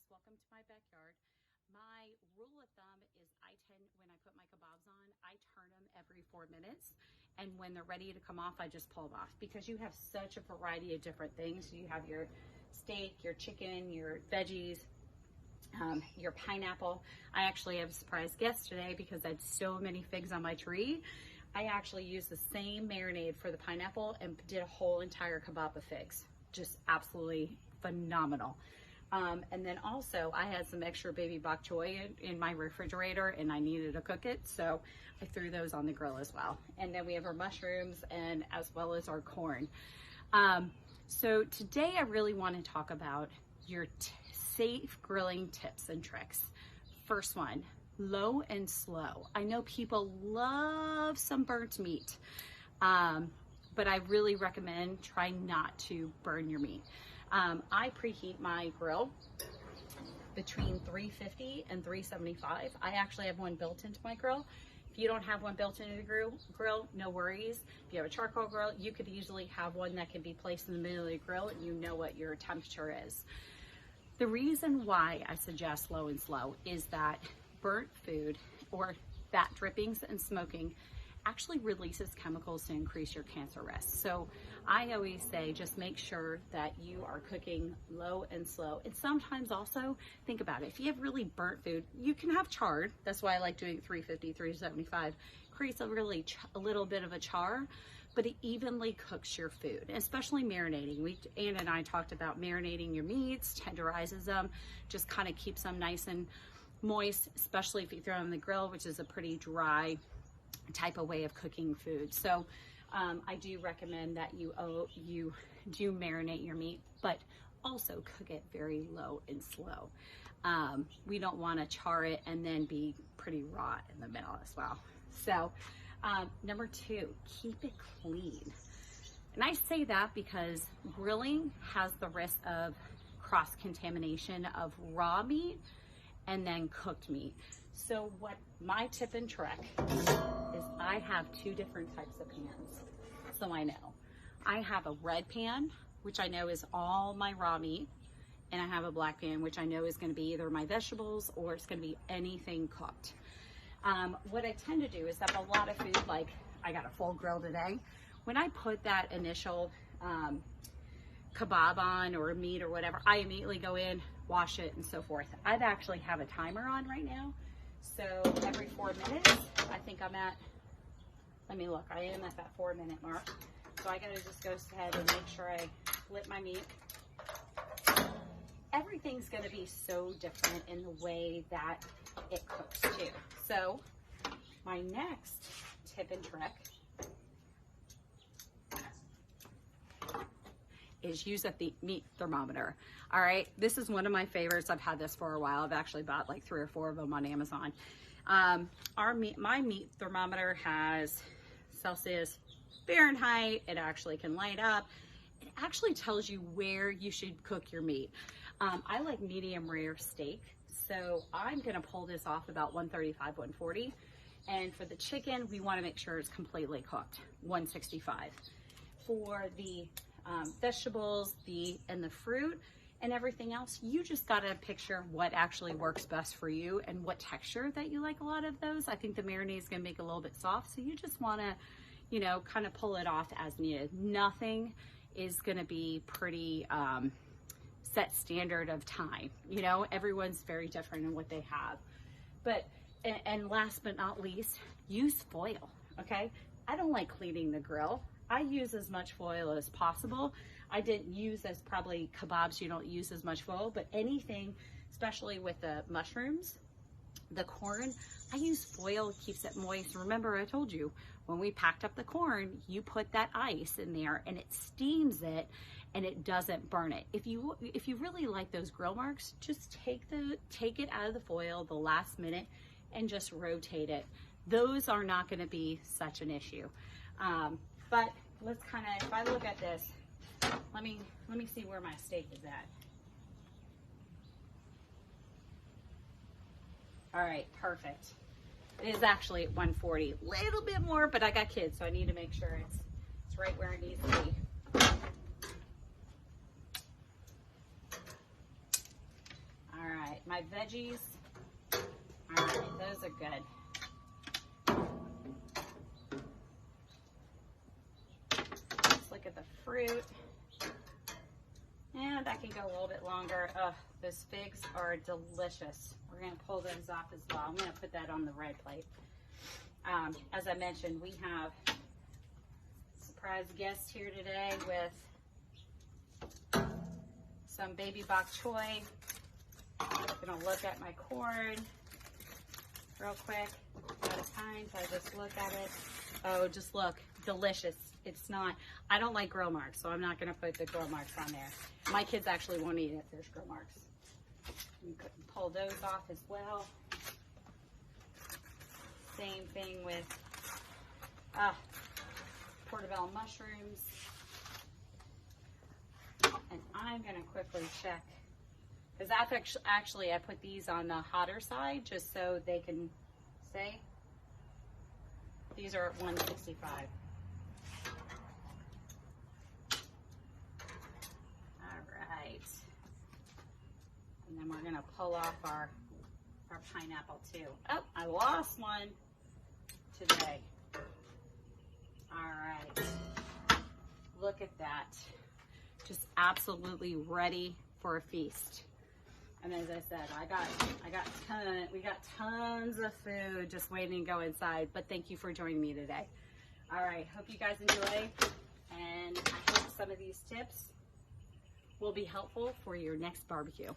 guys, welcome to my backyard. My rule of thumb is when I put my kebabs on, I turn them every 4 minutes. And when they're ready to come off, I just pull them off because you have such a variety of different things. You have your steak, your chicken, your veggies, your pineapple. I actually have a surprise guest today because I had so many figs on my tree. I actually used the same marinade for the pineapple and did a whole entire kebab of figs. Just absolutely phenomenal. And then also I had some extra baby bok choy in my refrigerator and I needed to cook it. So I threw those on the grill as well. And then we have our mushrooms and as well as our corn. So today I really want to talk about your safe grilling tips and tricks. First one, low and slow. I know people love some burnt meat, but I really recommend trying not to burn your meat. I preheat my grill between 350 and 375. I actually have one built into my grill. If you don't have one built into the grill, no worries. If you have a charcoal grill, you could easily have one that can be placed in the middle of the grill and you know what your temperature is. The reason why I suggest low and slow is that burnt food or fat drippings and smoking actually releases chemicals to increase your cancer risk. So I always say just make sure that you are cooking low and slow. And sometimes also think about it. If you have really burnt food, you can have charred. That's why I like doing 350, 375. Creates a little bit of a char, but it evenly cooks your food, especially marinating. Ann and I talked about marinating your meats, tenderizes them, just kind of keeps them nice and moist, especially if you throw them in the grill, which is a pretty dry type of way of cooking food. So I do recommend that you do marinate your meat, but also cook it very low and slow. We don't want to char it and then be pretty raw in the middle as well. So number 2, keep it clean. And I say that because grilling has the risk of cross-contamination of raw meat and then cooked meat. So what my tip and trick is I have 2 different types of pans. So I know. I have a red pan, which I know is all my raw meat, and I have a black pan, which I know is gonna be either my vegetables or it's gonna be anything cooked. What I tend to do is that a lot of food, like I got a full grill today, when I put that initial kebab on or meat or whatever, I immediately go in, wash it and so forth. I've actually have a timer on right now. So every 4 minutes, I think I'm at, let me look, I am at that 4-minute mark. So I gotta just go ahead and make sure I flip my meat. Everything's gonna be so different in the way that it cooks too. So my next tip and trick is use a meat thermometer. All right, this is one of my favorites. I've had this for a while. I've actually bought like 3 or 4 of them on Amazon. My meat thermometer has Celsius, Fahrenheit. It actually can light up. It actually tells you where you should cook your meat. I like medium rare steak, so I'm gonna pull this off about 135, 140. And for the chicken, we wanna make sure it's completely cooked, 165. For the vegetables, and the fruit and everything else, you just gotta picture what actually works best for you and what texture that you like. A lot of those, I think the marinade is gonna make it a little bit soft, so you just wanna, kind of pull it off as needed. Nothing is gonna be pretty set standard of time. Everyone's very different in what they have. But and last but not least, use foil. Okay, I don't like cleaning the grill. I use as much foil as possible. I didn't use as probably kebabs, you don't use as much foil, but anything, especially with the mushrooms, the corn, I use foil, it keeps it moist. Remember I told you, when we packed up the corn, you put that ice in there and it steams it and it doesn't burn it. If you really like those grill marks, just take it out of the foil the last minute and just rotate it. Those are not gonna be such an issue. But let's if I look at this, let me see where my steak is at. All right, perfect. It is actually at 140, little bit more, but I got kids, so I need to make sure it's right where it needs to be. All right. my veggies. All right, those are good. Let's look at the fruit. And I can go a little bit longer. Those figs are delicious. We're gonna pull those off as well. I'm gonna put that on the red plate. As I mentioned, we have a surprise guest here today with some baby bok choy. I'm gonna look at my corn real quick at a time, so I just look at it. Oh, just look, delicious. It's not, I don't like grill marks, so I'm not gonna put the grill marks on there. My kids actually won't eat it if there's grill marks. You can pull those off as well. Same thing with portobello mushrooms. And I'm gonna quickly check, because actually I put these on the hotter side just so they can say. These are at 165. And then we're gonna pull off our pineapple too. Oh, I lost one today. All right, look at that. Just absolutely ready for a feast. And as I said, we got tons of food just waiting to go inside, but thank you for joining me today. All right, hope you guys enjoy, and I hope some of these tips will be helpful for your next barbecue.